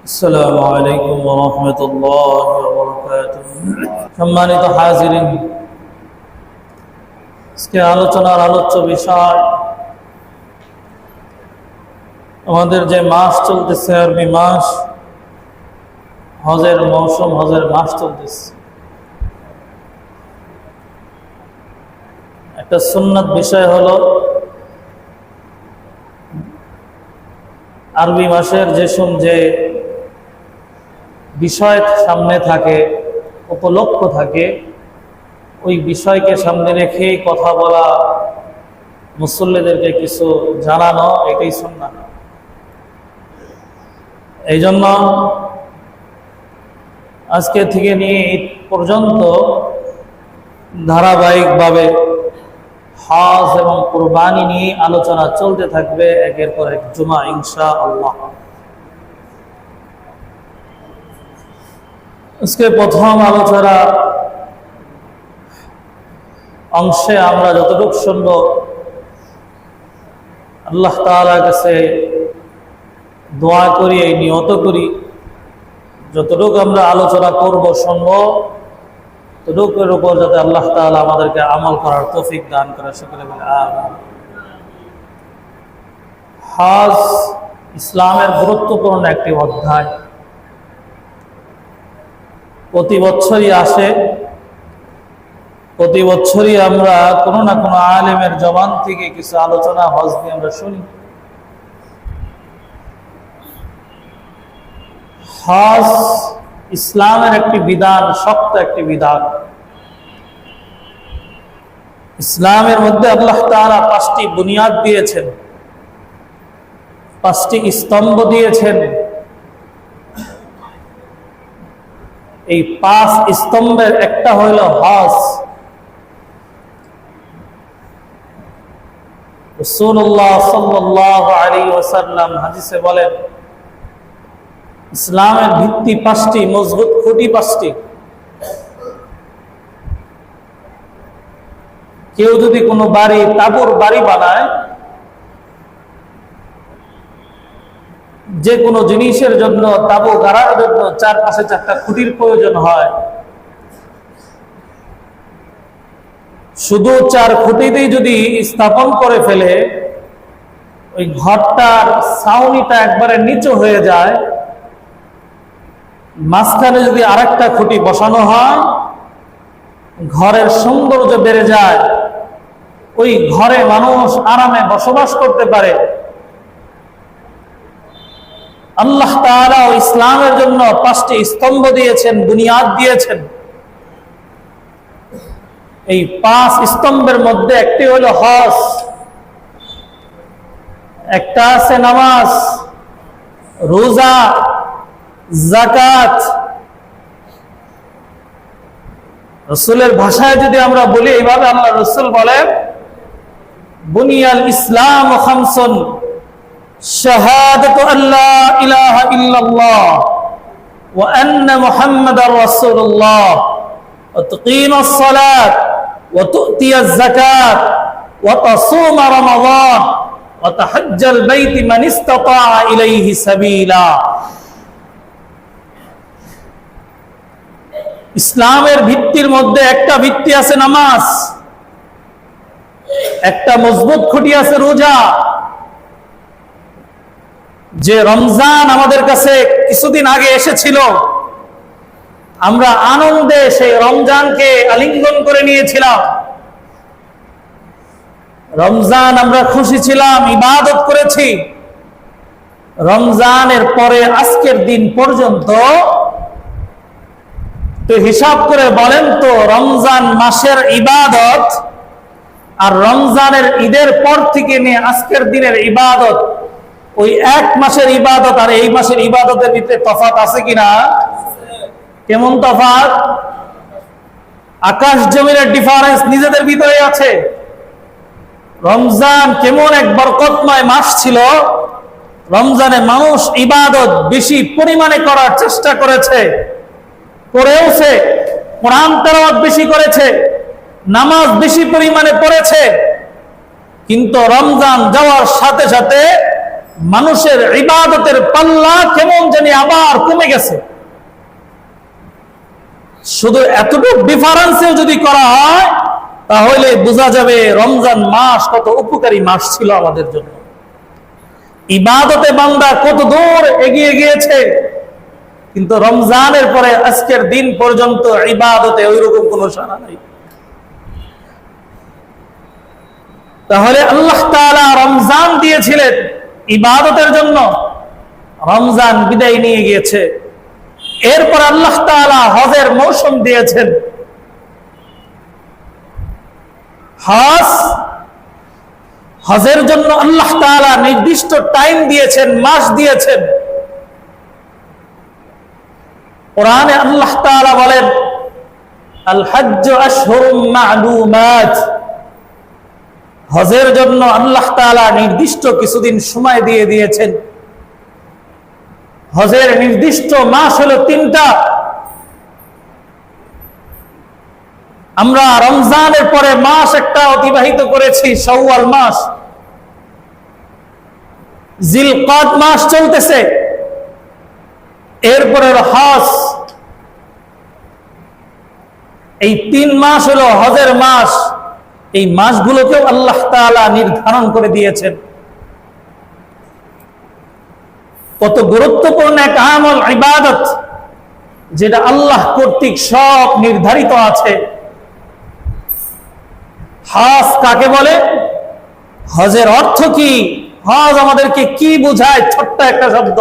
আসসালামু আলাইকুম ওয়া রাহমাতুল্লাহি ওয়া বারাকাতুহু। সম্মানিত হাজিরিন, আজকে আলোচনার আলোচ্য বিষয় আমাদের যে মাস চলতেছে, আরবি মাস, হজের মৌসুম, হজের মাস চলতেছে। একটা সুন্নাত বিষয় হলো আরবি মাসের যে বিষয় সামনে থাকে, উপলক্ষ থাকে, ওই বিষয়কে সামনে রেখে কথা বলা, মুসল্লিদেরকে কিছু জানানো, এটাই সুন্নাত। এই জন্য আজকে থেকে নিয়ে ঈদ পর্যন্ত ধারাবাহিকভাবে হজ এবং কুরবানি নিয়ে আলোচনা চলতে থাকবে, একের পর এক জুমা ইনশাআল্লাহ। আজকে প্রথম আলোচনা অংশে আমরা যতটুকু শুনব, আল্লাহ তাআলার কাছে দোয়া করি, এই নিয়ত করি, যতটুকু আমরা আলোচনা করব, শুনব, ততটুকুর উপর যাতে আল্লাহ তাআলা আমাদেরকে আমল করার তৌফিক দান করে, সকলে বলে আমিন। হজ ইসলামের গুরুত্বপূর্ণ একটি অধ্যায়, প্রতি বছরই আসে, প্রতি বছরই আমরা কোনো না কোনো আলেমের জবান থেকে কিছু আলোচনা হজ নিয়ে আমরা শুনি। হজ ইসলামের একটি বিধান, শক্ত একটি বিধান। ইসলামের মধ্যে আল্লাহ তাআলা 5টি বুনিয়াদ দিয়েছেন, 5টি স্তম্ভ দিয়েছেন। এই 5 স্তম্ভের একটা হইল হজ। রাসূলুল্লাহ সাল্লাল্লাহু আলাইহি ওয়াসাল্লাম হাদিসে বলেন, ইসলামের ভিত্তি 5টি, মজবুত খুঁটি 5টি। কেউ যদি কোনো বাড়ি, তাঁবুর বাড়ি বানায়, যে কোনো জিনিসের জন্য, তাঁবু গাড়ার জন্য চারপাশে 4টা খুঁটির প্রয়োজন হয়। শুধু 4 খুঁটিতেই যদি স্থাপন করে ফেলে, ওই ঘরটার ছাউনিটা একবারে নিচু হয়ে যায়, মাঝখানে যদি আরেকটা খুঁটি বসানো হয়, ঘরের সৌন্দর্য বেড়ে যায়, ওই ঘরে মানুষ আরামে বসবাস করতে পারে। আল্লাহ তাআলা ইসলামের জন্য 5টি স্তম্ভ দিয়েছেন, বুনিয়াদ দিয়েছেন। এই 5 স্তম্ভের মধ্যে একটি হলো হজ, একটা আছে নামাজ, রোজা, যাকাত। রাসূলের ভাষায় যদি আমরা বলি, এইভাবে আল্লাহ রাসূল বলেন, বুনিয়াল ইসলাম খামসুন, শাহাদাতু আল্লা ইলাহা ইল্লাল্লাহ ওয়া আন্না মুহাম্মাদার রাসূলুল্লাহ ওয়া তুকিমাস সালাত ওয়া তুতিয়াজ যাকাত ওয়া তাসুমা রমাদান ওয়া তাহাজ্জাল বাইতি মান ইসতাতা ইলাইহি সাবিলা। ইসলামের ভিত্তির মধ্যে একটা ভিত্তি আছে নামাজ, একটা মজবুত খুঁটি আছে রোজা। যে রমজান আমাদের কাছে কিছুদিন আগে এসেছিল, আমরা আনন্দে সেই রমজানকে আলিঙ্গন করে নিয়েছিলাম। রমজান আমরা খুশি ছিলাম, ইবাদত করেছি। রমজানের পরে আজকের দিন পর্যন্ত তো হিসাব করে বলেন তো, রমজান মাসের ইবাদত আর রমজানের ঈদের পর থেকে নিয়ে আজকের দিনের ইবাদত, ওই 1 মাসের ইবাদত আর এই মাসের ইবাদতের ভিতরে তফাৎ আছে কিনা? কেমন তফাৎ? আকাশ জমিনের ডিফারেন্স নিজেদের ভিতরে আছে। রমজান কেমন এক বরকতময় মাস ছিল, রমজানে মানুষ ইবাদত বেশি পরিমাণে করার চেষ্টা করেছে, করেওছে। কোরআন তেলাওয়াত বেশি করেছে, নামাজ বেশি পরিমাণে পড়েছে। কিন্তু রমজান যাওয়ার সাথে সাথে মানুষের ইবাদতের পাল্লা কেমন জানি আবার কমে গেছে। শুধু এতটুকু ডিফারেন্সেও যদি করা হয় তাহলে বোঝা যাবে রমজান মাস কত উপকারী মাস ছিল আমাদের জন্য। ইবাদতে বান্দা কত দূর এগিয়ে গিয়েছে, কিন্তু রমজানের পরে আজকের দিন পর্যন্ত ইবাদতে ওইরকম কোনো সাড়া নাই। তাহলে আল্লাহ তাআলা রমজান দিয়েছিলেন ইবাদতের জন্য, রমজান বিদায় নিয়ে গিয়েছে। এরপর আল্লাহ তাআলা হজের মৌসুম দিয়েছেন। হজের জন্য আল্লাহ তাআলা নির্দিষ্ট টাইম দিয়েছেন, মাস দিয়েছেন। কোরআনে আল্লাহ তাআলা বলেন, আল হজ্জু আশহুরুম মা'লুমাত, হজের জন্য আল্লাহ তাআলা নির্দিষ্ট কিছুদিন সময় দিয়ে দিয়েছেন। হজের নির্দিষ্ট মাস হলো 3টা। আমরা রমজানের পরে মাস একটা অতিবাহিত করেছি, শাওয়াল মাস, জিলকদ মাস চলতেছে, এরপরে হজ। এই 3 মাস হলো হজের মাস। এই মাসগুলোকেও আল্লাহ তাআলা নির্ধারণ করে দিয়েছেন। কত গুরুত্বপূর্ণ এক আমল, ইবাদত, যেটা আল্লাহ কর্তৃক সব নির্ধারিত আছে। হজ কাকে বলে? হজের অর্থ কি? হজ আমাদেরকে কি বোঝায়? ছোট্ট একটা শব্দ।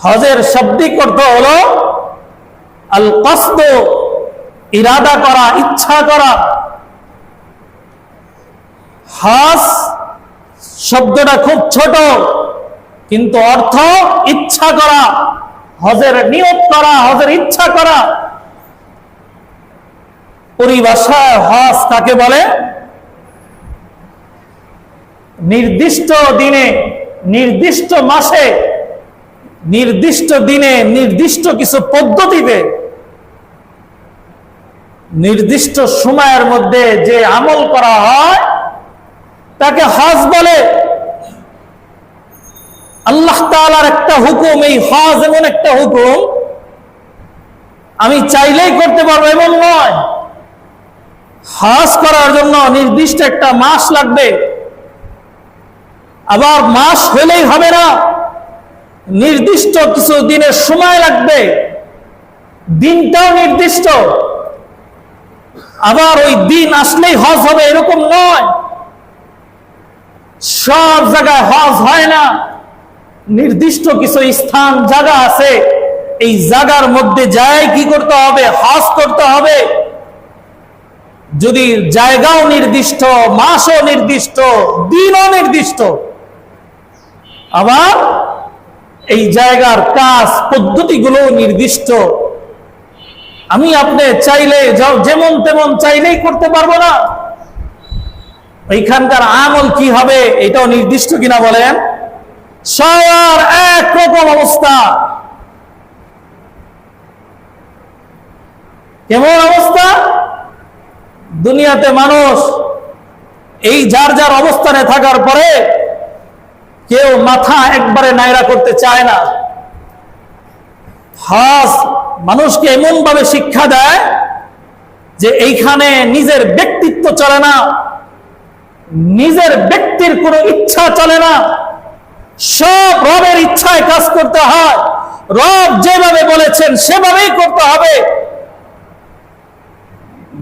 হজের শাব্দিক অর্থ হলো আল কসদ, ইরাদা করা, ইচ্ছা করা। হজ শব্দটা খুব ছোট, কিন্তু অর্থ ইচ্ছা করা, হজের নিয়ত করা, হজের ইচ্ছা করা। পরিভাষায় হজ কাকে বলে? নির্দিষ্ট দিনে, নির্দিষ্ট মাসে, নির্দিষ্ট দিনে, নির্দিষ্ট কিছু পদ্ধতিতে, নির্দিষ্ট সময়ের মধ্যে যে আমল করা হয় তাকে হজ বলে। আল্লাহ তাআলার একটা হুকুম, এই হজ এমন একটা হুকুম আমি চাইলেই করতে পারবো এমন নয়। হজ করার জন্য নির্দিষ্ট একটা মাস লাগবে। আবার মাস হলেই হবে না, নির্দিষ্ট কিছু দিনের সময় লাগবে, দিনটাও নির্দিষ্ট। আবার ওই দিন আসলেই হজ হবে এরকম নয়। সব জায়গায় হজ হয় না, নির্দিষ্ট কিছু স্থান জায়গা আছে, এই জায়গার মধ্যে যায় কি করতে হবে? হজ করতে হবে। যদি জায়গাও নির্দিষ্ট, মাসও নির্দিষ্ট, দিনও নির্দিষ্ট, আবার এই জায়গার কাজ পদ্ধতিগুলো নির্দিষ্ট। আমি আপনি চাইলে যেমন তেমন চাইলেই করতে পারবো না। এইখানকার আমল কি হবে এটাও নির্দিষ্ট কিনা বলেন? সবার একরকম অবস্থা। কেমন অবস্থা? দুনিয়াতে মানুষ এই যার যার অবস্থানে থাকার পরে কেউ মাথা একবারে নাইরা করতে চায় না। হজ মানুষকে এমন ভাবে শিক্ষা দেয় যে এইখানে নিজের ব্যক্তিত্ব চলে না, নিজের ব্যক্তির কোনো ইচ্ছা চলে না, সব রবের ইচ্ছায় কাজ করতে হয়। রব যেভাবে বলেছেন সেভাবেই করতে হবে।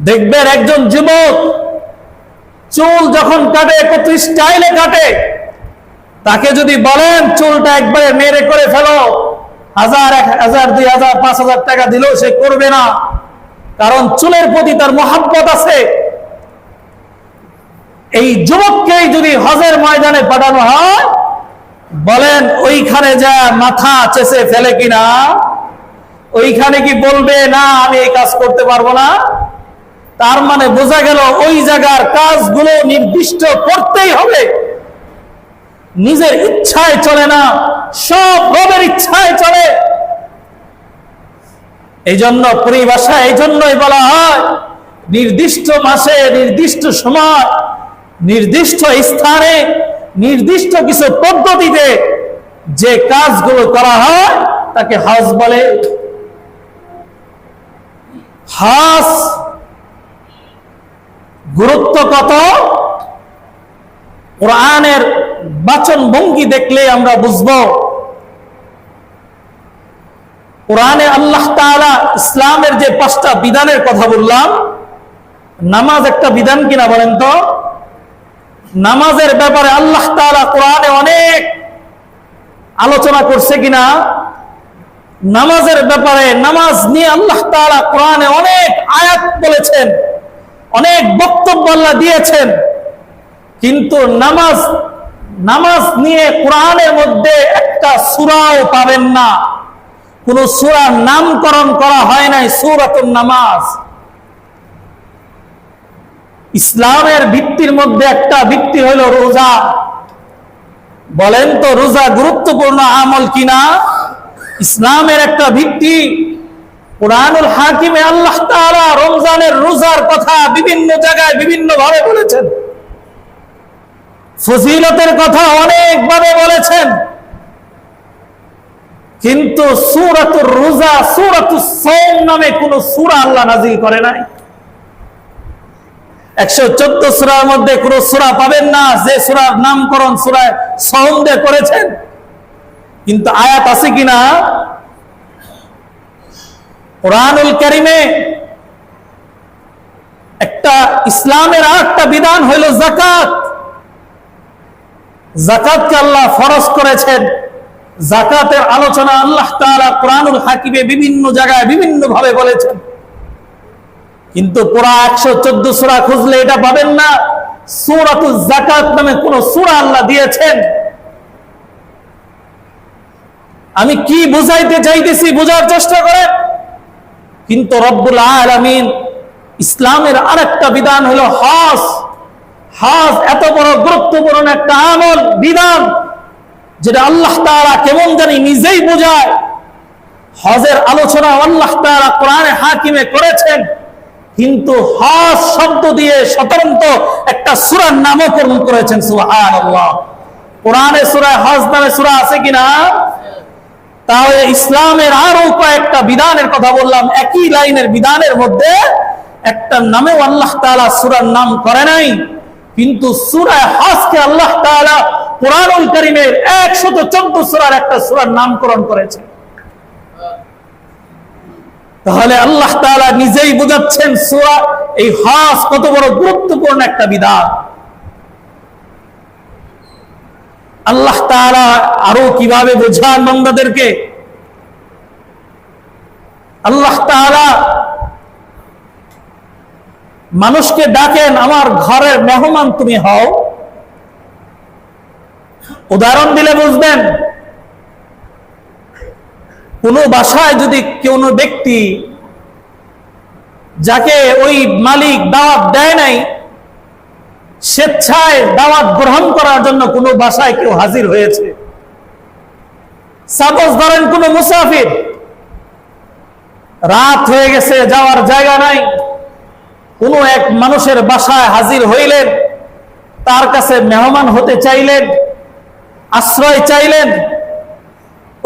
দেখবেন একজন যুবক চুল যখন কাটে কত স্টাইলে কাটে, তাকে যদি বলেন চুলটা একবারে মেরে করে ফেলো, 1000, 1000, 2000, 5000 টাকা দিলেও সে করবে না, কারণ চুলের প্রতি তার মহাব্বত আছে। এই যুবককেই যদি হজের ময়দানে পাঠানো হয়, বলেন ওইখানে যা মাথা চেঁচে ফেলে কিনা? ওইখানে কি বলবে না আমি এই কাজ করতে পারবো না? তার মানে বোঝা গেল ওই জায়গার কাজগুলো নির্দিষ্ট করতেই হবে। নিজের ইচ্ছায় চলে না, সব রবের ইচ্ছায় চলে। এই জন্য পরিভাষা এই জন্যই বলা হয় নির্দিষ্ট মাসে নির্দিষ্ট সময় নির্দিষ্ট স্থানে নির্দিষ্ট কিছু পদ্ধতিতে যে কাজগুলো করা হয় তাকে হজ বলে। হজ গুরুত্ব কত কোরআনের বাচন ভঙ্গি দেখলে আমরা বুঝব। কোরআনে আল্লাহ তাআলা ইসলামের যে 5টা বিধানের কথা বললাম, নামাজ একটা বিধান কিনা বলেন তো? নামাজের ব্যাপারে আল্লাহ তাআলা কোরআনে অনেক আলোচনা করছে কিনা? নামাজের ব্যাপারে, নামাজ নিয়ে আল্লাহ তাআলা কোরআনে অনেক আয়াত বলেছেন, অনেক বক্তব্য আল্লাহ দিয়েছেন। কিন্তু নামাজ নিয়ে কোরআনের মধ্যে একটা সূরাও পাবেন না, কোন সূরার নামকরণ করা হয় নাই সূরাতুন নামাজ। ইসলামের ভিত্তির মধ্যে একটা ভিত্তি হলো রোজা। বলেন তো রোজা গুরুত্বপূর্ণ আমল কিনা? ইসলামের একটা ভিত্তি। কুরআনুল হাকিমে আল্লাহ তাআলা রমজানের রোজার কথা বিভিন্ন জায়গায় বিভিন্ন ভাবে বলেছেন, ফজিলতের কথা অনেকভাবে বলেছেন, কিন্তু সূরাতুর রোজা, সূরাতুস সাওম নামে কোন সূরা আল্লাহ নাযিল করে নাই। 114 সূরার মধ্যে কোন সূরা পাবেন না যে সূরার নামকরণ সূরা সাওম দিয়ে করেছেন। কিন্তু আয়াত আছে কিনা? কুরআনুল কারীমে একটা ইসলামের আরেকটা বিধান হইল যাকাত। যাকাতকে আল্লাহ ফরজ করেছেন। যাকাতের আলোচনা আল্লাহ তাআলা কুরআনুল হাকিমে বিভিন্ন জায়গায় বিভিন্ন ভাবে বলেছেন, কিন্তু পুরা 114 সূরা খুঁজলে এটা পাবেন না সূরাতুজ যাকাত নামে কোন সূরা আল্লাহ দিয়েছেন। আমি কি বুঝাইতে চাইতেছি বোঝার চেষ্টা করেন। কিন্তু রব্বুল আলামিন ইসলামের আরেকটা বিধান হলো হজ। হজ এত বড় গুরুত্বপূর্ণ একটা আমল, বিধান, যেটা আল্লাহ তাআলা কেমন জানি নিজেই বোঝায়। হজের আলোচনা আল্লাহ তাআলা কোরআনে হাকিমে করেছেন, কিন্তু হজ শব্দ দিয়ে স্বতন্ত্র একটা সূরার নামকরণ করেছেন। সুবহানাল্লাহ। কোরআনে সূরা হজ নামে সূরা আছে কিনা? তাহলে ইসলামের আরো কয়েকটা বিধানের কথা বললাম, একই লাইনের বিধানের মধ্যে একটা নামেও আল্লাহ তাআলা সূরার নাম করে নাই, কিন্তু সূরা হজকে আল্লাহ তাআলা কুরআনুল কারীমের 114 সূরার একটা সূরার নামকরণ করেছে। তাহলে আল্লাহ তাআলা নিজেই বোঝাচ্ছেন সূরা এই হজ কত বড় গুরুত্বপূর্ণ একটা বিধান। আল্লাহ তাআলা আরো কিভাবে বোঝান বান্দাদেরকে? আল্লাহ তাআলা মানুষকে ডাকেন, আমার ঘরের মেহমান তুমি হও। উদাহরণ দিলে বুঝবেন। কোন বাসায় যদি কোন ব্যক্তি যাকে ওই মালিক দাওয়াত দেয় নাই, স্বেচ্ছায় দাওয়াত গ্রহণ করার জন্য কোন বাসায় কেউ হাজির হয়েছে, সাপোজ ধরেন কোন মুসাফির, রাত হয়ে গেছে, যাওয়ার জায়গা নাই, কোন এক মানুষের বাসায় হাজির হইলেন, তার কাছে মেহমান হতে চাইলেন, আশ্রয় চাইলেন।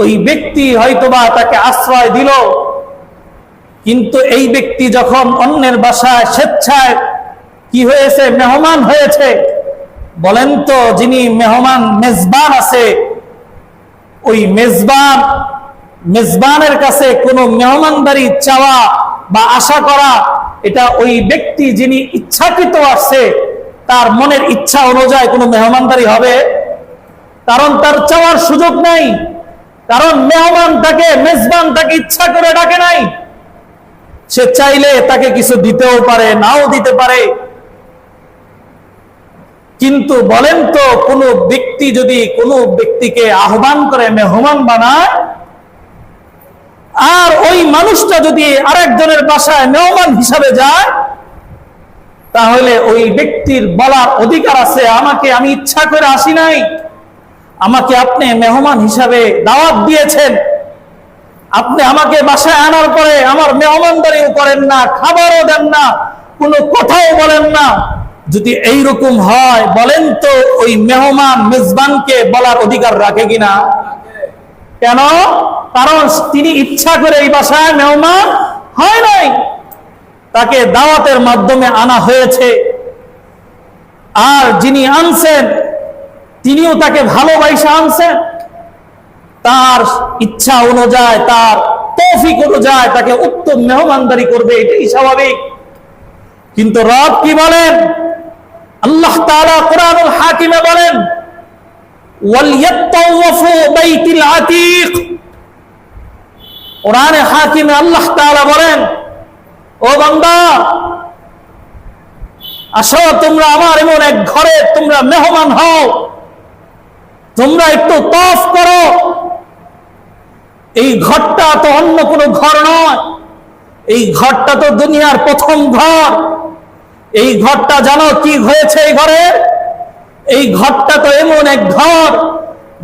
ওই ব্যক্তি হয়তোবা তাকে আশ্রয় দিল, কিন্তু এই ব্যক্তি যখন অন্যের বাসায় স্বেচ্ছায় কি হয়েছে, মেহমান হয়েছে, বলেন তো যিনি মেহমান মেজবান আছে, ওই মেজবানের কাছে কোনো মেহমানদারি চাওয়া বা আশা করা, এটা ওই ব্যক্তি যিনি ইচ্ছাকৃত আসছে তার মনের ইচ্ছা অনুযায়ী কোনো মেহমানদারি হবে? কারণ তার চাওয়ার সুযোগ নাই, কারণ মেহমান তাকে, মেজবান তাকে ইচ্ছা করে ডাকে নাই। সে চাইলে তাকে কিছু দিতেও পারে, নাও দিতে পারে। কিন্তু বলেন তো কোনো ব্যক্তি যদি কোনো ব্যক্তিকে আহ্বান করে মেহমান বানায়, আর ওই মানুষটা যদি আরেকজনের বাসায় মেহমান হিসাবে যায়, তাহলে ওই ব্যক্তির বলার অধিকার আছে, আমি ইচ্ছা করে আসি নাই, আমাকে আপনি মেহমান হিসাবে দাওয়াত দিয়েছেন, আপনি আমাকে বাসায় আনার পরে আমার মেহমানদারিও করেন না, খাবারও দেন না, কোনো কথাও বলেন না, যদি এইরকম হয়, বলেন তো ওই মেহমান মেজবানকে বলার অধিকার রাখে কিনা? কেন? কারণ তিনি ইচ্ছা করে এই বাসায় মেহমান হয় নাই, তাকে দাওয়াতের মাধ্যমে আনা হয়েছে। আর যিনি আনছেন তিনিও তাকে ভালোবাসা আনছেন, তার ইচ্ছা অনুযায়ী, তার তৌফিক অনুযায়ী তাকে উত্তম মেহমানদারি করবে, এটাই স্বাভাবিক। কিন্তু রব কি বলেন? আল্লাহ তাআলা কুরআনুল হাকিমে বলেন, ওয়ালিয়াতাওয়াফু বাইতিল আতীক। কুরআনে হাকিমে আল্লাহ তাআলা বলেন, ও বান্দা, আসো তোমরা আমার এমন এক ঘরে তোমরা মেহমান হও, তোমরা একটু তওয়াফ করো। এই ঘরটা তো অন্য কোনো ঘর নয়, এই ঘরটা তো দুনিয়ার প্রথম ঘর। এই ঘরটা জানো কি হয়েছে? এই ঘরে, এই ঘরটা তো এমন এক ঘর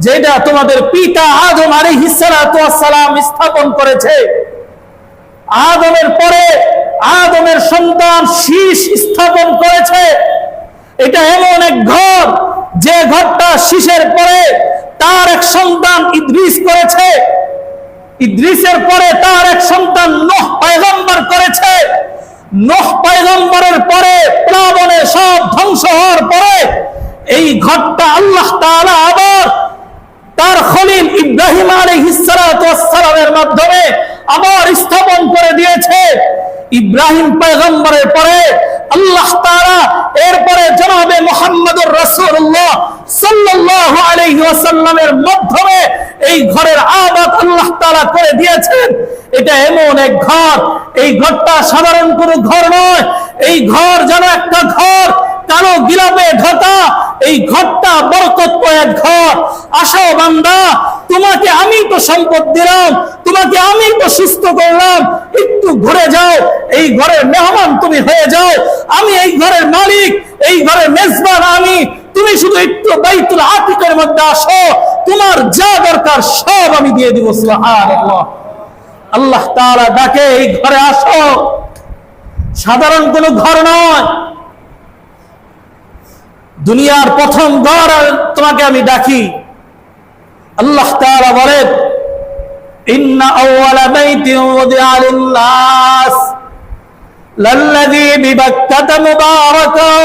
যেটা তোমাদের পিতা আদম আলাইহিস সালাতু ওয়াস সালাম স্থাপন করেছে। আদমের পরে আদমের সন্তান শীষ স্থাপন করেছে। এটা এমন এক ঘর যে ঘরটা শীষের পরে তার এক সন্তান ইদ্রিস করেছে, ইদ্রিসের পরে তার এক সন্তান নূহ পয়গম্বর করেছে, নূহ পয়গম্বরের পরে প্লাবনে সব ধ্বংস হওয়ার পরে এই ঘরটা আল্লাহ তাআলা আবার তার খলিল ইব্রাহিম আলাইহিস সালাতু ওয়াস সালামের মাধ্যমে আবার স্থাপন করে দিয়েছে। ইব্রাহিম পয়গম্বরের পরে আল্লাহ তাআলা এরপরে জনাবে মুহাম্মদুর রাসূলুল্লাহ সাল্লাল্লাহু আলাইহি ওয়াসাল্লামের মাধ্যমে এই ঘরের আবাদ আল্লাহ তাআলা করে দিয়েছেন। এটা এমন এক ঘর, এই ঘরটা সাধারণ কোনো ঘর নয়। এই ঘর যেন একটা ঘর কালো গিলাপে ঢাকা। এই ঘরটা বরকতময় এক ঘর। আসো বান্দা, তোমাকে আমি তো সম্পদ দিলাম, তোমাকে আমি তো সুস্থ করলাম, একটু ঘুরে যাও, এই ঘরের মেহমান তুমি হয়ে যাও। আমি এই ঘরের মালিক, এই ঘরের মেজবান আমি। তুমি শুধু একটু বাইতুল আতিকের মধ্যে আসো, তোমার যা দরকার সব আমি দিয়ে দিব। সুবহানাল্লাহ। আল্লাহ তাআলা ডাকে, এই ঘরে আসো। সাধারণ কোনো ঘর নয়, দুনিয়ার প্রথম ঘর তোমাকে আমি ডাকি। আল্লাহ তাআলা বলেন, ইন্না আউওয়ালা বাইতিন উযিআ লিন-নাস লাল্লাযী বিবাক্কাতা মুবারাকান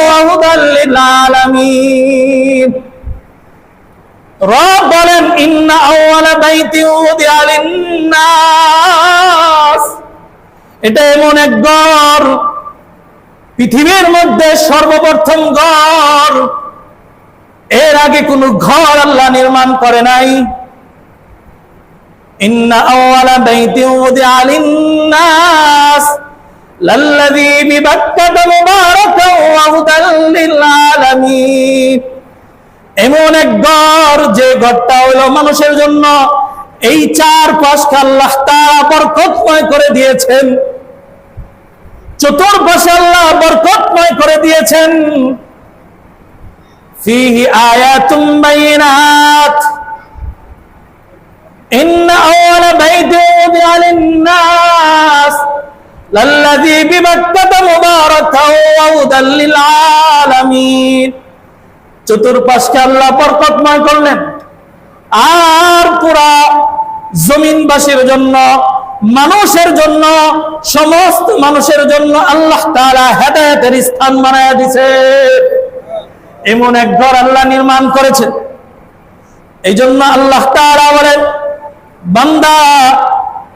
ওয়া হুদাল লিল-আলামিন। রব বলেন, ইন্না আউওয়ালা বাইতিন উযিআ লিন-নাস, এটা এমন এক ঘর, পৃথিবীর মধ্যে সর্বপ্রথম ঘর। এর আগে কোন ঘর আল্লাহ নির্মাণ করে নাই। ইন্না আউওয়ালা বাইতিন উযিআ লিন-নাস লাল্লাযী বিবাক্কাতা মুবারাকান ওয়া হুদাল লিল-আলামিন। এমন এক ঘর যে ঘরটা হলো মানুষের জন্য। এই চারপাশকে আল্লাহ তাআলা বরকতময় করে দিয়েছেন, চতুর্পাশে আল্লাহ বরকতময় করে দিয়েছেন। ফীহি আয়াতুম বাইয়িনাত ইন্না আউওয়ালা বাইতিন উযিআ লিন-নাস লাল্লাযী বিবাক্কাতা মুবারাকান ওয়া হুদাল লিল-আলামিন। চতুর্পাশকে আল্লাহ বরকতময় করলেন, আর পুরা জমিনবাসীর জন্য, মানুষের জন্য, সমস্ত মানুষের জন্য আল্লাহ তাআলা হেদায়েতের স্থান বানায়া দিয়েছে। এমন এক ঘর আল্লাহ নির্মাণ করেছেন। এই জন্য আল্লাহ তাআলা বলেন, বান্দা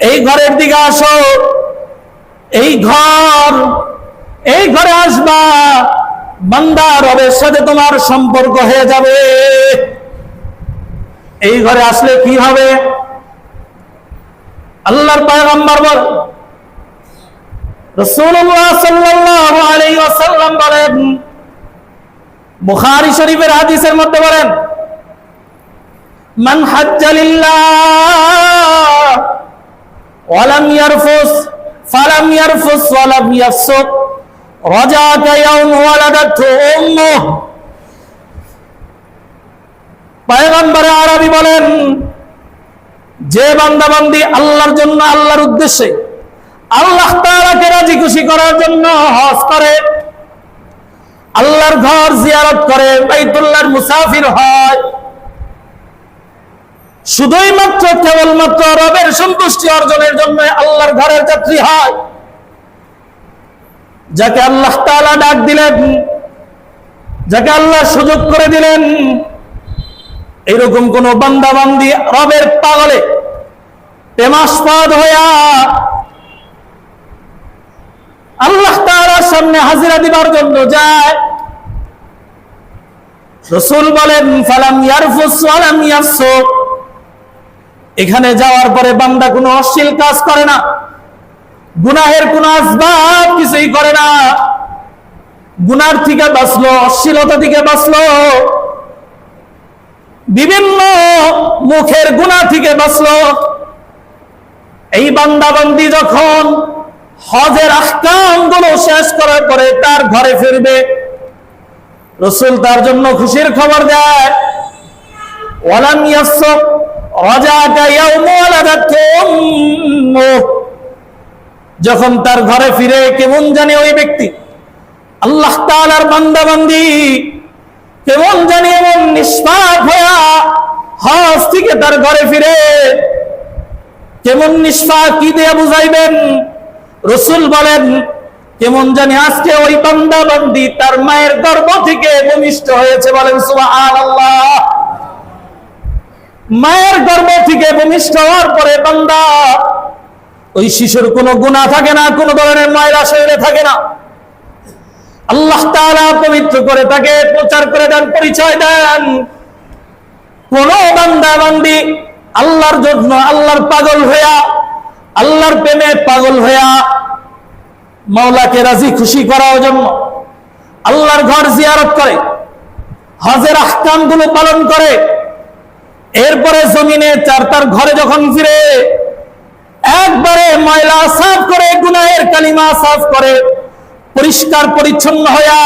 এই ঘরের দিকে আসো। এই ঘরে আসবা, বান্দা রবের সাথে তোমার সম্পর্ক হয়ে যাবে। এই ঘরে আসলে কি হবে? আল্লাহর পয়গম্বর রাসূলুল্লাহ সাল্লাল্লাহু আলাইহি ওয়াসাল্লাম বলেন, বুখারী শরীফের হাদিসের মধ্যে বলেন, মান হাজ্জা লিল্লাহ ওয়া লাম ইয়ারফুস ফালাম ইয়ারফুস ওয়া লাম ইয়াফসুক রাজাকা ইয়াউম ওয়ালাদাতহু উম্মুহু। পয়গম্বর আরবি বলেন, যে বান্দা বান্দি আল্লাহর জন্য, আল্লাহর উদ্দেশ্যে, আল্লাহ তাআলাকে রাজি খুশি করার জন্য হজ করে, আল্লাহর ঘর জিয়ারত করে, বাইতুল্লাহর মুসাফির হয়, শুধুই মাত্র কেবলমাত্র রবের সন্তুষ্টি অর্জনের জন্য আল্লাহর ঘরের যাত্রী হয়। যাকে আল্লাহ তাআলা ডাক দিলেন, যাকে আল্লাহ সুযোগ করে দিলেন, এরকম কোন বান্দা বান্দি রবের পাগলে প্রেমাস্পদ হইয়া আল্লাহ তাআলার সামনে হাজিরা দিবার জন্য যায়, রাসূল বলেন ফালাম ইয়ারফুস ওয়ালাম ইয়াফসুক, এখানে যাওয়ার পরে বান্দা কোনো অশ্লীল কাজ করে না, গুনাহের কোন আসবাব কিছুই করে না, গুনার থেকে বাঁচলো, অশ্লীলতা থেকে বাঁচলো, বিভিন্ন মুখের গুনাহ থেকে বাঁচলো। এই বান্দা বান্দি যখন হজের আহকাম গুলো শেষ করার পরে তার ঘরে ফিরবে, রাসূল তার জন্য খুশির খবর দেয়, ওয়ালাম ইয়াসুক রাজাকা ইয়াউমা ওয়ালাদাতহু উম্মুহ, যখন তার ঘরে ফিরে কেমন জানি ওই ব্যক্তি আল্লাহ তাআলার বান্দা বান্দি কেমন জানি এমন নিষ্পাপ হইয়া হজ থেকে তার ঘরে ফিরে, কেমন নিষ্পাপ কি দিয়ে বুঝাইবেন? রাসূল বলেন কেমন জানি আজকে ওই বান্দা বান্দি তার মায়ের গর্ভ থেকে ভূমিষ্ঠ হয়েছে, বলেন সুবহানাল্লাহ। মায়ের গর্ভ থেকে ভূমিষ্ঠ হওয়ার পরে বান্দা, ওই শিশুর কোনো গুনাহ থাকে না, কোনো ধরনের ময়লা শরীরে থাকে না, আল্লাহ তাআলা পবিত্র করে তাকে প্রচার করে দেন, পরিচয় দেন। কোন বান্দা বান্দি আল্লাহর জন্য, আল্লাহর পাগল হইয়া, আল্লাহর প্রেমে পাগল হইয়া মাওলাকে রাজি খুশি করার জন্য আল্লাহর ঘর জিয়ারত করে, হজের আহকাম গুলো পালন করে, এরপরে জমিনে তার ঘরে যখন ফিরে একবারে ময়লা সাফ করে, গুনাহের কালিমা সাফ করে, পরিষ্কার পরিচ্ছন্ন হইয়া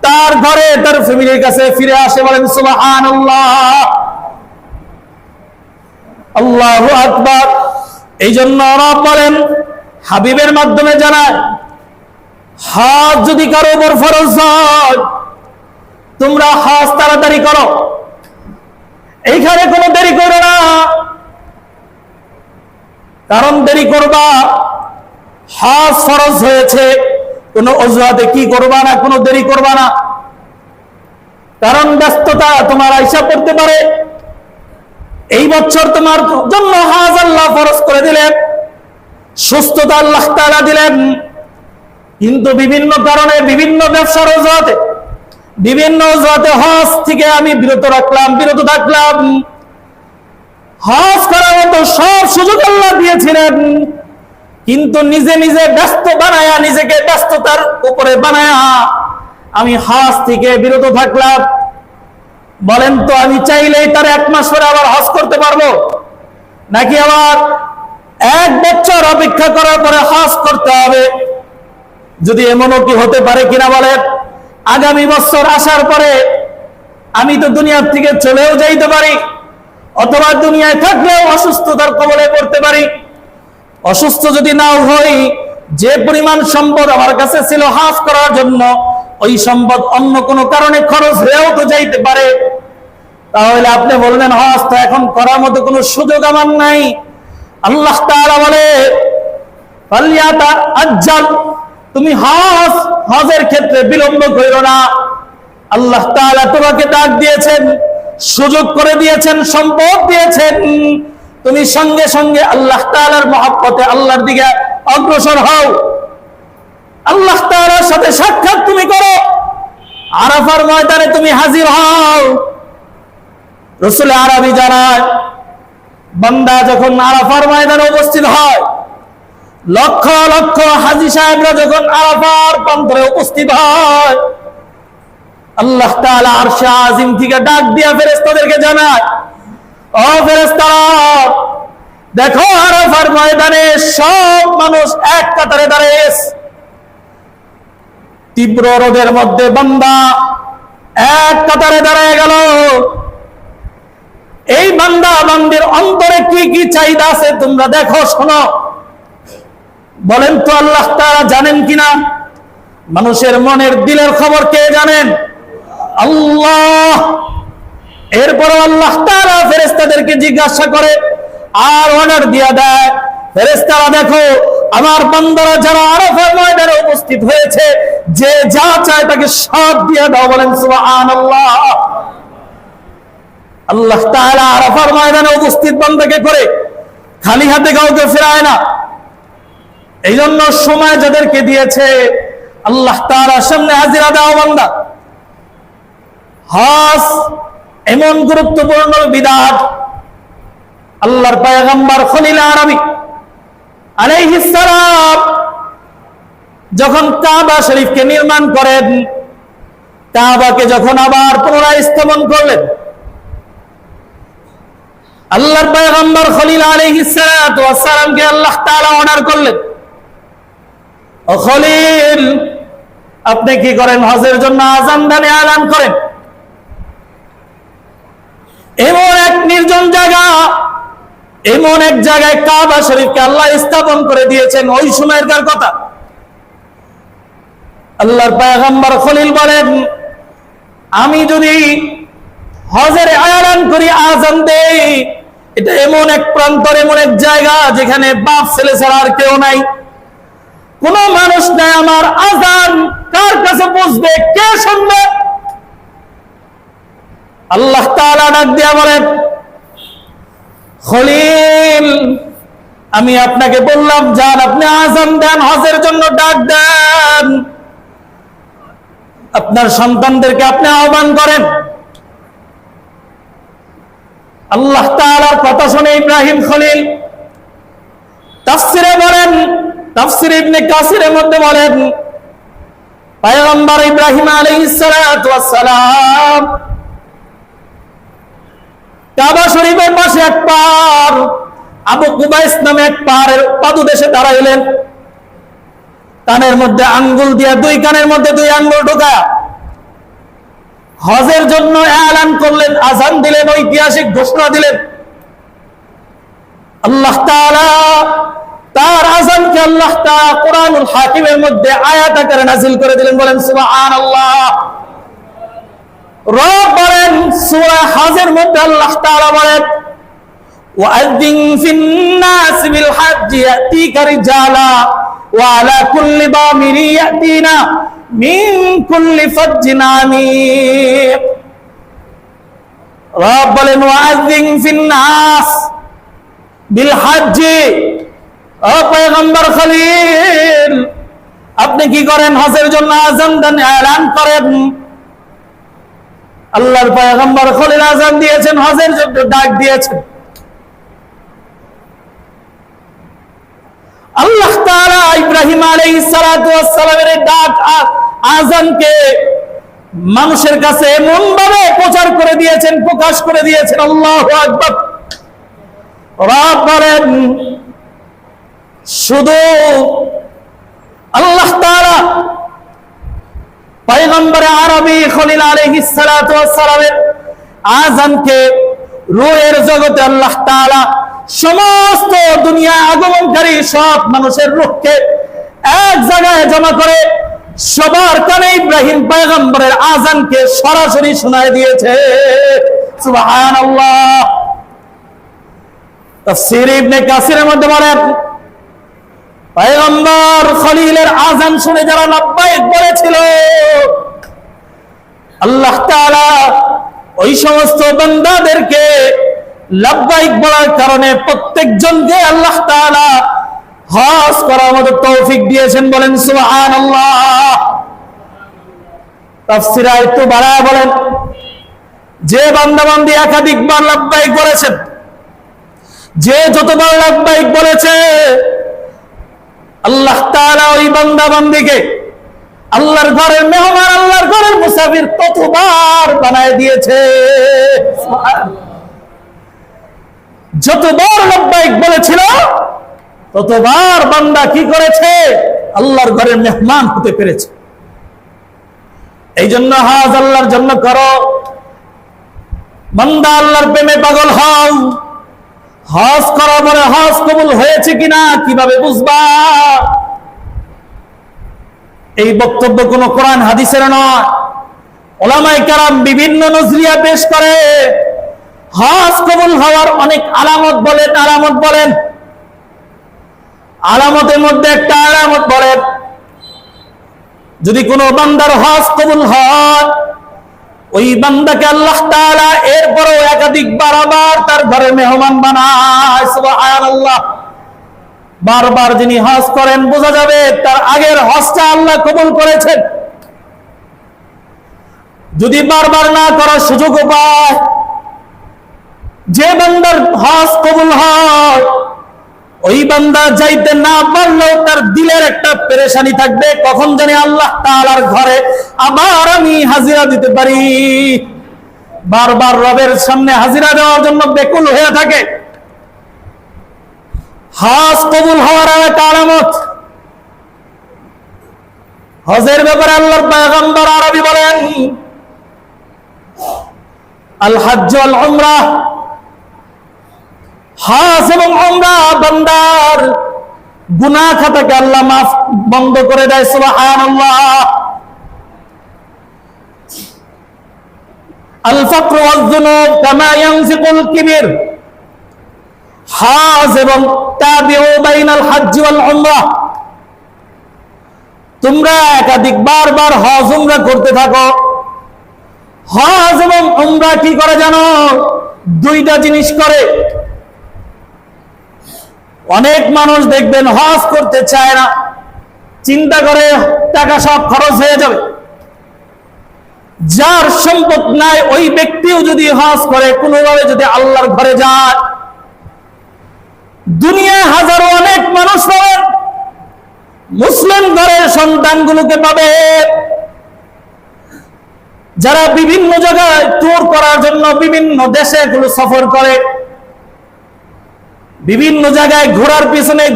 তার ঘরে তার ফ্যামিলির কাছে ফিরে আসে, বলেন সুবহানাল্লাহ, আল্লাহু আকবার। এই জন্য রব বলেন হাবিবের মাধ্যমে জানায়, হজ যদি কারো উপর ফরজ হয় তোমরা হজ তাড়াতাড়ি করো, এইখানে কোনো দেরি করো না, কারণ দেরি করবা, হজ ফরজ হয়েছে, কোনো অজুহাতে কি করবা না, কোনো দেরি করবা না, কারণ ব্যস্ততা তোমার আইসা পড়তে পারে। এই বছর তোমার জন্য হজ আল্লাহ ফরজ করে দিলেন, সুস্থতা আল্লাহ তাআলা দিলেন, কিন্তু বিভিন্ন কারণে, বিভিন্ন ব্যবসার অজুহাতে, বিভিন্ন অজুহাতে হজ থেকে আমি বিরত থাকলাম। হজ করার মতো সব সুযোগ আল্লাহ দিয়েছিলেন, কিন্তু নিজে নিজে ব্যস্ত বানায়া, নিজেকে ব্যস্ততার উপরে বানায়া আমি হজ থেকে বিরত থাকলাম। বলেন তো, আমি চাইলেই তার 1 মাস পরে আবার হজ করতে পারবো, নাকি আবার 1 বছর অপেক্ষা করার পরে হজ করতে হবে? যদি এমনও কি হতে পারে কিনা বলেন, আগামী বছর আসার পরে আমি তো দুনিয়ার থেকে চলেও যাইতে পারি, অথবা দুনিয়ায় থাকলেও অসুস্থতার কবলে পড়তে পারি। অসুস্থ যদি নাও হই, যে পরিমাণ সম্পদ আমার কাছে ছিল হজ করার জন্য, ওই সম্পদ অন্য কোনো কারণে খরচ হয়েও তো যাইতে পারে। তাহলে আপনি বলবেন হজ তো এখন করার মতো কোনো সুযোগ আমার নাই। আল্লাহ তাআলা বলে ফালিয়াতা আজ্জাল, তুমি হজের ক্ষেত্রে বিলম্ব করো না। আল্লাহ তাআলা তোমাকে ডাক দিয়েছেন, সুযোগ করে দিয়েছেন, সম্পদ দিয়েছেন, তুমি সঙ্গে সঙ্গে আল্লাহ তাআলার মহব্বতে আল্লাহর দিকে অগ্রসর হও, আল্লাহ তাআলার সাথে সাক্ষাৎ তুমি করো, আরাফার ময়দানে তুমি হাজির হও। রাসূল আরবি জানায়, বান্দা যখন আরাফার ময়দানে উপস্থিত হয়, লক্ষ লক্ষ হাজী সাহেবরা যখন আরাফার প্রান্তরে উপস্থিত হয়, আল্লাহ তাআলা আরশে আজিম থেকে ডাক দিয়া ফেরেশতাদেরকে জানায়, ও ফেরেশতারা, দেখো আরাফার ময়দানে সব মানুষ এক কাতারে দাঁড়িয়ে, তীব্র রোদের মধ্যে বান্দা এক কাতারে দাঁড়িয়ে গেল। এই বান্দা বান্দির অন্তরে কি কি চাহিদা আছে তোমরা দেখো, শোনো। বলেন তো আল্লাহ তাআলা জানেন কিনা? মানুষের মনের দিলের খবর কে জানেন? আল্লাহ। এরপর আল্লাহ তাআলা ফেরেশতাদেরকে জিজ্ঞাসা করে আর অর্ডার দিয়ে দেয়, ফেরেশতারা দেখো আমার বান্দারা যারা আরাফার ময়দানে উপস্থিত হয়েছে, যে যা চায় তাকে সব দিয়ে দাও। বলেন সুবহানাল্লাহ। আল্লাহ তাআলা আরাফার ময়দানে উপস্থিত বান্দাকে করে খালি হাতে কাউকে ফেরায় না। এই জন্য সময় যাদেরকে দিয়েছে আল্লাহ তাআলার সামনে হাজিরা দাও বান্দা। হজ এমন গুরুত্বপূর্ণ বিধান, আল্লাহর পয়গম্বর খলিল আরবি আলাইহিস সালাম যখন কাবা শরীফকে নির্মাণ করেন, কাবাকে যখন আবার পুনরায় স্থাপন করলেন, আল্লাহর পয়গম্বর খলিল আলাইহিস সালামকে আল্লাহ তাআলা অর্ডার করলেন, ও খলিল আপনি কি করেন? হজের জন্য আযান দানে এলান করেন। এমন এক নির্জন জায়গা, এমন এক জায়গায় কাবা শরীফকে আল্লাহ স্থাপন করে দিয়েছেন। ওই সময়কার কথা আল্লাহর পয়গম্বর খলিল বলেন, আমি যদি হজের এলান করি, আযান দেই, এটা এমন এক প্রান্তর, এমন এক জায়গা যেখানে বাপ ছেলে ছাড়া আর কেউ নাই, কোন মানুষ নাই, আমার আযান কার কাছে পৌঁছবে, কে শুনবে? আল্লাহ তাআলা ডাক দিয়া বলেন, খলিল আমি আপনাকে বললাম যান আপনি আযান দেন, হজের জন্য ডাক দেন, আপনার সন্তানদেরকে আপনি আহ্বান করেন। আল্লাহ তাআলার কথা শুনে ইব্রাহিম খলিল তাফসিরে বলেন, তাফসির ইবনে কাসিরের মধ্যে বলেন, পয়গম্বর ইব্রাহিম আলাইহিস সালাতু ওয়াস সালাম কাবা শরীফের পাশে এক পাহাড় আবু কুবাইস নামে এক পাহাড়ের পাদদেশে দাঁড়াইলেন, কানের মধ্যে আঙ্গুল দিয়া, দুই কানের মধ্যে দুই আঙ্গুল ঢোকা হজের জন্য এলান করলেন, আযান দিলেন, ঐতিহাসিক ঘোষণা দিলেন। আল্লাহ তাআলা তার আযানকে আল্লাহ তাআলা কোরআনুল হাকিমের মধ্যে আয়াত আকারে নাযিল করে দিলেন। বলেন সুবহানাল্লাহ। রব বলেন সূরা হজের মধ্যে আল্লাহ তাআলা বলেন, ওয়াযিন ফিন-নাস বিল হাজ্জি ইয়াতিকা রিজালা ওয়া আলা কুল্লি দামিরি ইয়াতিনা মিন কুল্লি ফাজ্জিন আমিক। রব বলেন ওয়াযিন ফিন-নাস বিল হাজ্জি, ও পয়গম্বর খলিল আপনি কি করেন? হজের জন্য আযান দেন, এলান করেন। আল্লাহর পয়গম্বর খলিল আযান দিয়েছেন, হজের জন্য ডাক দিয়েছেন। আল্লাহ তাআলা ইব্রাহিম আলাইহিস সালাতু ওয়াস সালামের ডাক আযানকে মানুষের কাছে এমন ভাবে প্রচার করে দিয়েছেন, প্রকাশ করে দিয়েছেন। আল্লাহু আকবার। রব বলেন শুধু আল্লাহ তাআলা পয়গম্বর আরবি খলিল আলাইহিস সালাতু ওয়াস সালামের আযানকে রূহের জগতে আল্লাহ তাআলা সমস্ত দুনিয়া আগমনকারী সব মানুষের রূহকে এক জায়গায় জমা করে সবার কানে ইব্রাহিম পয়গম্বরের আযানকে সরাসরি শোনায় দিয়েছে। সুবহানাল্লাহ। তাফসীর ইবনে কাসিরের মধ্যে বলেন, পয়গম্বর খলিলের আযান শুনে যারা লাব্বাইক বলেছিল, আল্লাহ তাআলা ওই সমস্ত বান্দাদেরকে লাব্বাইক বলার কারণে প্রত্যেকজনকে আল্লাহ তাআলা হজ করার মতো তৌফিক দিয়েছেন। বলেন সুবহানাল্লাহ। তাফসীরে একটু বাড়ায় বলেন, যে বান্দা-বান্দি একাধিকবার লাব্বাইক বলেছেন, যে যতবার লাব্বাইক বলেছে, আল্লাহ তাআলা ওই বান্দা-বান্দিকে আল্লাহর ঘরের মেহমান, আল্লাহর ঘরের মুসাফির ততবার বানায় দিয়েছে। যতবার লাব্বাইক বলেছিল ততবার বান্দা কি করেছে? আল্লাহর ঘরের মেহমান হতে পেরেছে। এই জন্য হজ আল্লাহর জন্য করো, বান্দা আল্লাহর প্রেমে পাগল হও। হজ করার পরে হজ কবুল হয়েছে কিনা কিভাবে বুঝবা? এই বক্তব্য কোনো কোরআন হাদিসের নয়। উলামায়ে কেরাম বিভিন্ন নজরিয়া পেশ করে। হজ কবুল হওয়ার অনেক আলামত বলেন। আলামতের মধ্যে একটা আলামত বলেন, যদি কোনো বান্দার হজ কবুল হয়, ওই বান্দাকে আল্লাহ তাআলা এরপরও একাধিকবার আবার তার ঘরে মেহমান বানায়। সুবহানাল্লাহ। বারবার যিনি হজ করেন, বোঝা যাবে তার আগের হজটা আল্লাহ কবুল করেছেন। যদি বারবার না করার সুযোগ পায়, যে বান্দার হজ কবুল হয়, ওই বান্দা যাইতে না পারলেও তার দিলের একটা পেরেশানি থাকবে, কখন জানি আল্লাহ তাআলার ঘরে আবার আমি হাজিরা দিতে পারি। বারবার রবের সামনে হাজিরা দেওয়ার জন্য বেকুল হয়ে থাকে। হজ কবুল হওয়ার একটা আলামত। হজের ব্যাপারে আল্লাহর পয়গম্বর আরবি বলেন, আল হজ্জ ওয়াল উমরাহ, হজ এবং উমরা বান্দার গুনাহ খাতাকে আল্লাহ মাফ বন্ধ করে দেয়। সুবহানাল্লাহ। আল ফাকর ওয়াজ যুনুব কামা ইয়ানসিকুল কিবির, হজ এবং তাবিউ বাইনাল হজ্জ ওয়াল উমরাহ, তোমরা একাধিক বারবার হজ উমরা করতে থাকো। হজ এবং উমরা কি করে জানো? দুইটা জিনিস করে। অনেক মানুষ দেখবেন হজ করতে চায় না, চিন্তা করে টাকা সব খরচ হয়ে যাবে। যার সম্পদ নাই ওই ব্যক্তিও যদি হজ করে, কোনোভাবে যদি আল্লাহর ঘরে যায়, দুনিয়ায় হাজারো অনেক মানুষ পাবেন, মুসলিম ঘরের সন্তানগুলোকে পাবে, যারা বিভিন্ন জায়গায় ট্যুর করার জন্য বিভিন্ন দেশে এগুলো সফর করে, বিভিন্ন জায়গায়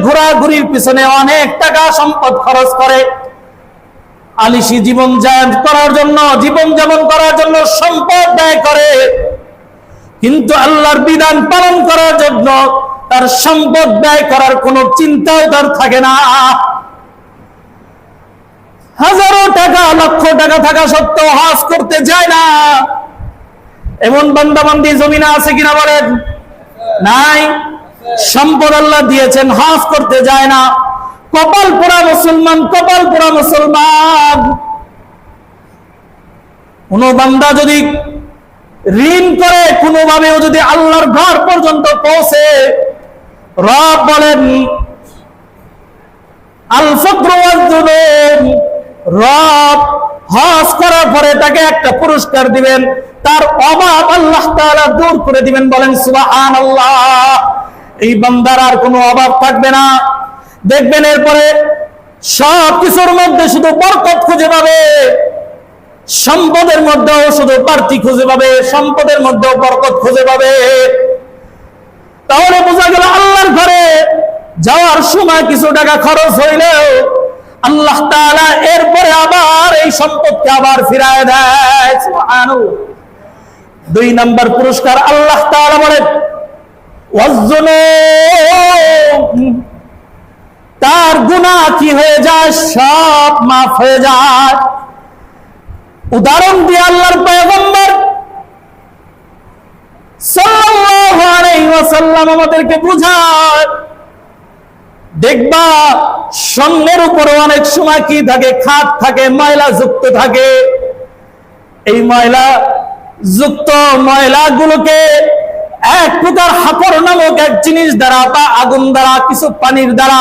ঘোরাঘুরির পিছনে অনেক টাকা সম্পদ খরচ করে, আলিশি জীবন যাপন করার জন্য সম্পদ ব্যয় করে, কিন্তু আল্লাহর বিধান পালন করার জন্য তার সম্পদ ব্যয় করার কোনো চিন্তাও তার থাকে না। হাজারো টাকা, লক্ষ টাকা থাকা সত্ত্বেও হজ করতে যায় না, এমন বান্দাবান্দি জমিনে আছে কিনা বলেন? নাই। সম্পদ আল্লাহ দিয়েছেন, হজ করতে যায় না। কপাল পোড়া মুসলমান। কোন বান্দা যদি ঋণ করে, কোনোভাবেও যদি আল্লাহর ঘর পর্যন্ত পৌঁছে, রব বলেন আল ফাকর ওয়াজ যুনুব, রব হজ করার পরে তাকে একটা পুরস্কার দিবেন, তার অভাব আল্লাহ তাআলা দূর করে দিবেন। বলেন সুবহানাল্লাহ। এই বান্দার আর কোনো অভাব থাকবে না। দেখবেন এরপরে সব কিছুর মধ্যে শুধু বরকত খুঁজে পাবে, সম্পদের মধ্যেও শুধু বাড়তি খুঁজে পাবে, সম্পদের মধ্যেও বরকত খুঁজে পাবে। তাহলে বোঝা গেল আল্লাহর ঘরে যাওয়ার সময় কিছু টাকা খরচ হইলেও আল্লাহ তাআলা এরপরে আবার এই সম্পদকে আবার ফিরায় দেয়। সুবহানাল্লাহ। 2 নাম্বার পুরস্কার আল্লাহ তাআলা বলেন তার গুনাহ কি হয়ে যায়? সব মাফ হয়ে যায়। উদাহরণ দিয়ে আল্লাহর পয়গম্বর সাল্লাল্লাহু আলাইহি ওয়াসাল্লাম আমাদেরকে বুঝায়, দেখবা স্বর্ণের উপরে অনেক সময় কি থাকে? খাদ থাকে, ময়লা যুক্ত থাকে। এই ময়লাগুলোকে এক প্রকার হাকর নামক এক জিনিস দ্বারা বা আগুন দ্বারা, কিছু পানির দ্বারা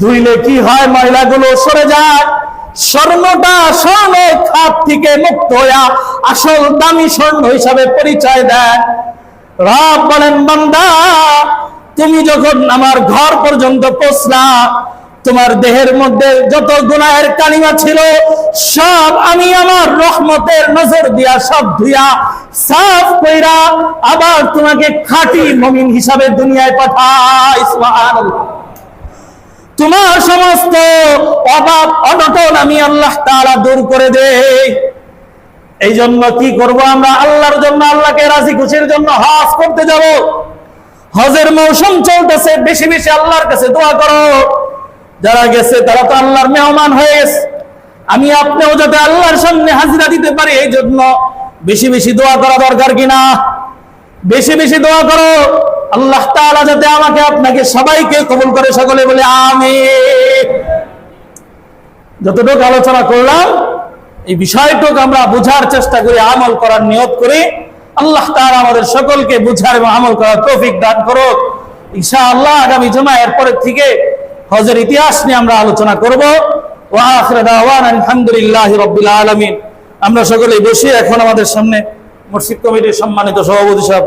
ধুইলে কি হয়? ময়লাগুলো সরে যায়। স্বর্ণটা স্বর্ণ খাদ থেকে মুক্ত হইয়া আসল দামি স্বর্ণ হিসাবে পরিচয় দেয়। রব বলেন, বান্দা তুমি যখন আমার ঘর পর্যন্ত পৌঁছলা, তোমার দেহের মধ্যে যত গুনাহের কালিমা ছিল সব আমি আমার রহমতের নজর দিয়া সব ধুইয়া সাফ কইরা আবার তোমাকে খাঁটি মুমিন হিসাবে দুনিয়ায় পাঠাই। সুবহানাল্লাহ। তোমার সমস্ত অভাব অনটন আমি আল্লাহ তাআলা দূর করে দেই। এই জন্য কি করব? আমরা আল্লাহর জন্য, আল্লাহকে রাজি খুশির জন্য হজ করতে যাব। হজের মৌসুম চলতেছে, বেশি বেশি আল্লাহর কাছে দোয়া করো যারা গেছে তারা তো আল্লাহর মেহমান হয়ে গেছে। আমি আপনিও যাতে আল্লাহর সামনে হাজিরা দিতে পারি, এই জন্য বেশি বেশি দোয়া করা দরকার কিনা? বেশি বেশি দোয়া করো, আল্লাহ তাআলা যাতে আমাকে আপনাকে সবাইকে কবুল করে। সকলে বলে আমিন। যতটুকু আলোচনা করলাম এই বিষয়টুকু আমরা বুঝার চেষ্টা করি, আমল করার নিয়ত করি। আল্লাহ তাআলা আমাদের সকলকে বুঝার এবং আমল করার তৌফিক দান করুক। ইনশাআল্লাহ আগামী জুমা এরপরের থেকে হজের ইতিহাস নিয়ে আমরা আলোচনা করব। ওয়া আখিরু দাওয়ানা আলহামদুলিল্লাহি রাব্বিল আলামিন। আমরা সকলেই বসি। এখন আমাদের সামনে মসজিদ কমিটির সম্মানিত সভাপতি সাহেব